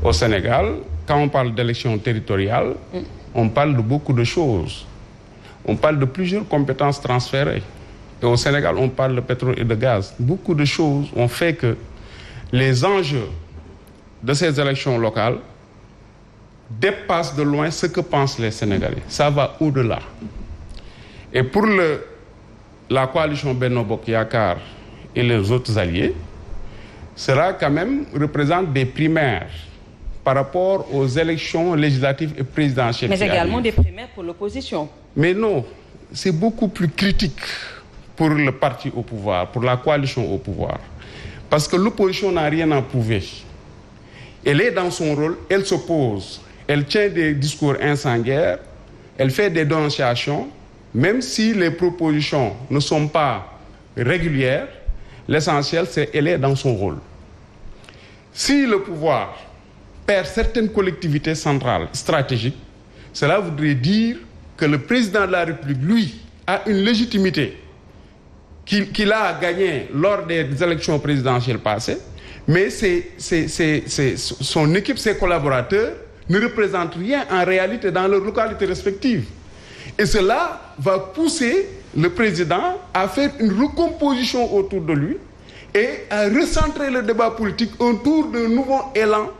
Au Sénégal, quand on parle d'élection territoriale, on parle de beaucoup de choses. On parle de plusieurs compétences transférées. Et au Sénégal, on parle de pétrole et de gaz. Beaucoup de choses ont fait que les enjeux de ces élections locales dépassent de loin ce que pensent les Sénégalais. Ça va au-delà. Et pour la coalition Benno Bokk Yakaar et les autres alliés, cela quand même représente des primaires par rapport aux élections législatives et présidentielles. Mais également des primaires pour l'opposition. Mais non, c'est beaucoup plus critique pour le parti au pouvoir, pour la coalition au pouvoir. Parce que l'opposition n'a rien à prouver. Elle est dans son rôle, elle s'oppose, elle tient des discours incendiaires, elle fait des dénonciations, même si les propositions ne sont pas régulières, l'essentiel c'est qu'elle est dans son rôle. Si le pouvoir perd certaines collectivités centrales stratégiques, cela voudrait dire que le président de la République, lui, a une légitimité qu'il a gagnée lors des élections présidentielles passées, mais son équipe, ses collaborateurs, ne représentent rien en réalité dans leurs localités respectives. Et cela va pousser le président à faire une recomposition autour de lui et à recentrer le débat politique autour d'un nouveau élan,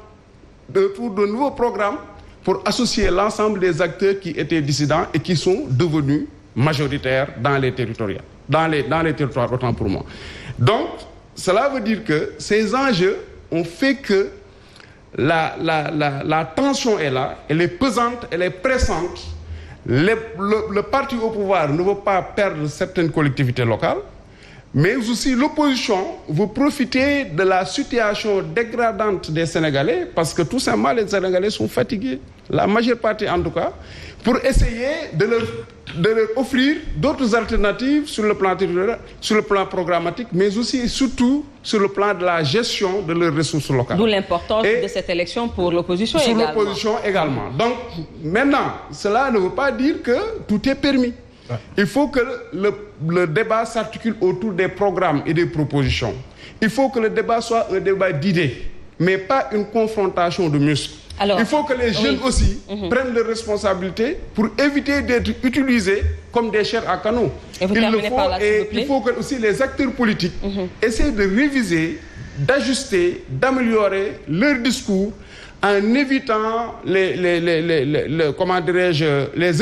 autour d'un nouveau programme pour associer l'ensemble des acteurs qui étaient dissidents et qui sont devenus majoritaires dans les territoires, dans les territoires, autant pour moi. Donc, cela veut dire que ces enjeux ont fait que la tension est là, elle est pesante, elle est pressante. Le parti au pouvoir ne veut pas perdre certaines collectivités locales, mais aussi l'opposition veut profiter de la situation dégradante des Sénégalais, parce que tout simplement les Sénégalais sont fatigués, la majeure partie en tout cas, pour essayer de leur offrir d'autres alternatives sur le plan territorial, sur le plan programmatique, mais aussi et surtout sur le plan de la gestion de leurs ressources locales. D'où l'importance de cette élection pour l'opposition également. Sur l'opposition également. Donc maintenant, cela ne veut pas dire que tout est permis. Il faut que le débat s'articule autour des programmes et des propositions. Il faut que le débat soit un débat d'idées, mais pas une confrontation de muscles. Alors, il faut que les jeunes aussi prennent leurs responsabilités pour éviter d'être utilisés comme des chairs à canon. Il faut que aussi les acteurs politiques essaient de réviser, d'ajuster, d'améliorer leur discours en évitant les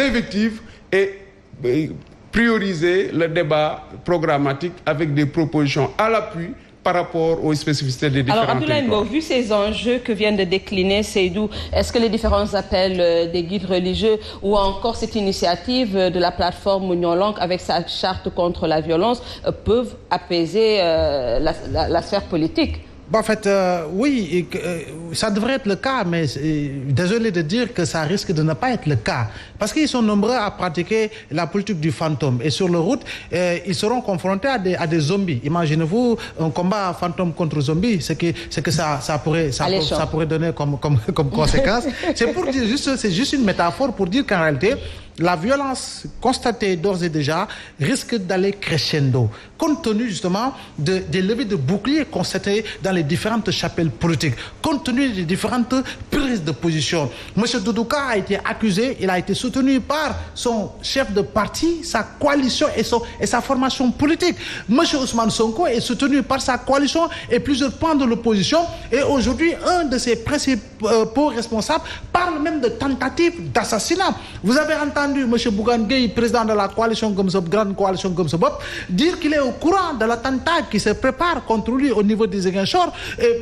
invectives et prioriser le débat programmatique avec des propositions à l'appui par rapport aux spécificités des différents territoires. Alors, Abdoulaye Mbow, vu ces enjeux que vient de décliner Seydou, est-ce que les différents appels des guides religieux ou encore cette initiative de la plateforme Union Langue avec sa charte contre la violence peuvent apaiser la sphère politique? En fait, oui, ça devrait être le cas, mais désolé de dire que ça risque de ne pas être le cas. Parce qu'ils sont nombreux à pratiquer la politique du fantôme. Et sur la route, ils seront confrontés à des zombies. Imaginez-vous un combat fantôme contre zombie, ce que ça pourrait donner comme conséquence. C'est pour dire c'est juste une métaphore pour dire qu'en réalité, la violence constatée d'ores et déjà risque d'aller crescendo, compte tenu justement des levées de boucliers constatées dans les différentes chapelles politiques, compte tenu des différentes prises de position. M. Doudouka a été accusé, il a été soutenu par son chef de parti, sa coalition et sa formation politique. M. Ousmane Sonko est soutenu par sa coalition et plusieurs points de l'opposition. Et aujourd'hui, un de ses principaux responsables parle même de tentative d'assassinat. Vous avez entendu M. Bougane Gueye, président de la coalition grande coalition Gomsobop, dire qu'il est au courant de l'attentat qui se prépare contre lui au niveau des Ziguinchor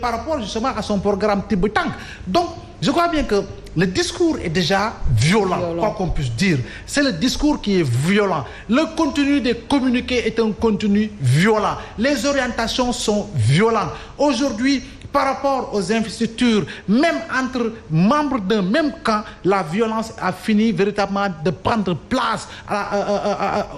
par rapport justement à son programme Tibetank. Donc, je crois bien que le discours est déjà violent. Quoi qu'on puisse dire. C'est le discours qui est violent. Le contenu des communiqués est un contenu violent. Les orientations sont violentes. Aujourd'hui, par rapport aux investitures, même entre membres d'un même camp, la violence a fini véritablement de prendre place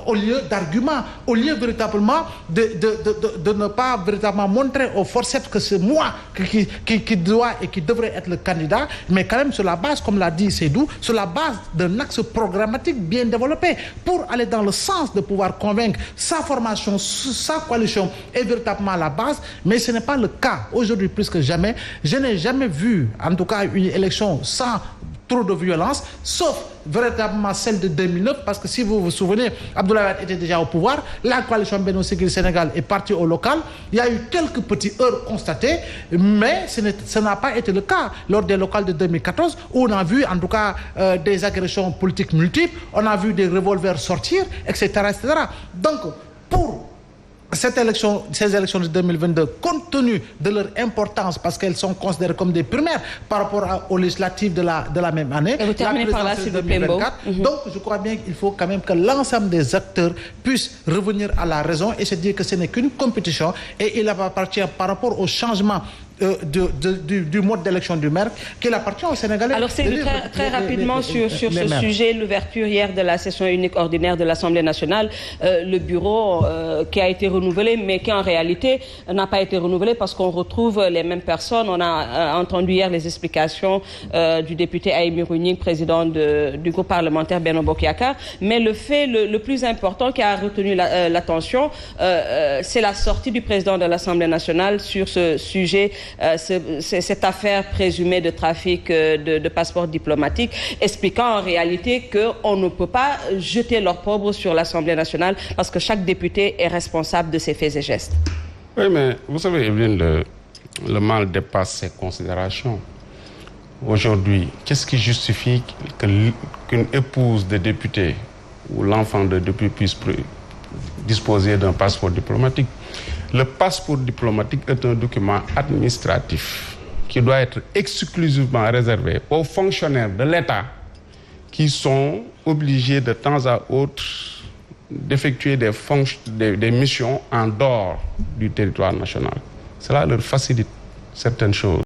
au lieu d'arguments, au lieu véritablement de ne pas véritablement montrer aux forceps que c'est moi qui doit et qui devrait être le candidat, mais quand même sur la base, comme l'a dit Seydou, sur la base d'un axe programmatique bien développé pour aller dans le sens de pouvoir convaincre sa formation, sa coalition est véritablement la base, mais ce n'est pas le cas aujourd'hui. plus que jamais. Je n'ai jamais vu, en tout cas, une élection sans trop de violence, sauf véritablement celle de 2009, parce que si vous vous souvenez, Abdoulaye Wade était déjà au pouvoir, la coalition Benno Siggil Sénégal est partie au local, il y a eu quelques petits heurts constatés, mais ce n'a pas été le cas lors des locales de 2014, où on a vu en tout cas des agressions politiques multiples, on a vu des revolvers sortir, etc. etc. Donc, pour ces élections de 2022, compte tenu de leur importance, parce qu'elles sont considérées comme des primaires par rapport aux législatives de la même année, et vous terminez par là, s'il vous plaît, Mbow. Donc, je crois bien qu'il faut quand même que l'ensemble des acteurs puissent revenir à la raison et se dire que ce n'est qu'une compétition et il appartient par rapport au changement du mode d'élection du maire qu'il appartient au Sénégalais. Alors c'est très rapidement sur ce sujet, l'ouverture hier de la session unique ordinaire de l'Assemblée nationale, le bureau qui a été renouvelé mais qui en réalité n'a pas été renouvelé parce qu'on retrouve les mêmes personnes. On a entendu hier les explications du député Aïmi Rouning, président du groupe parlementaire Benno Bokk Yakaar, mais le fait le plus important qui a retenu l'attention, c'est la sortie du président de l'Assemblée nationale sur ce sujet, cette affaire présumée de trafic de passeports diplomatiques, expliquant en réalité qu'on ne peut pas jeter l'opprobre sur l'Assemblée nationale parce que chaque député est responsable de ses faits et gestes. Oui, mais vous savez, Evelyne, le mal dépasse ses considérations. Aujourd'hui, qu'est-ce qui justifie qu'une épouse de député ou l'enfant de député puisse disposer d'un passeport diplomatique? Le passeport diplomatique est un document administratif qui doit être exclusivement réservé aux fonctionnaires de l'État qui sont obligés de temps à autre d'effectuer des missions en dehors du territoire national. Cela leur facilite certaines choses.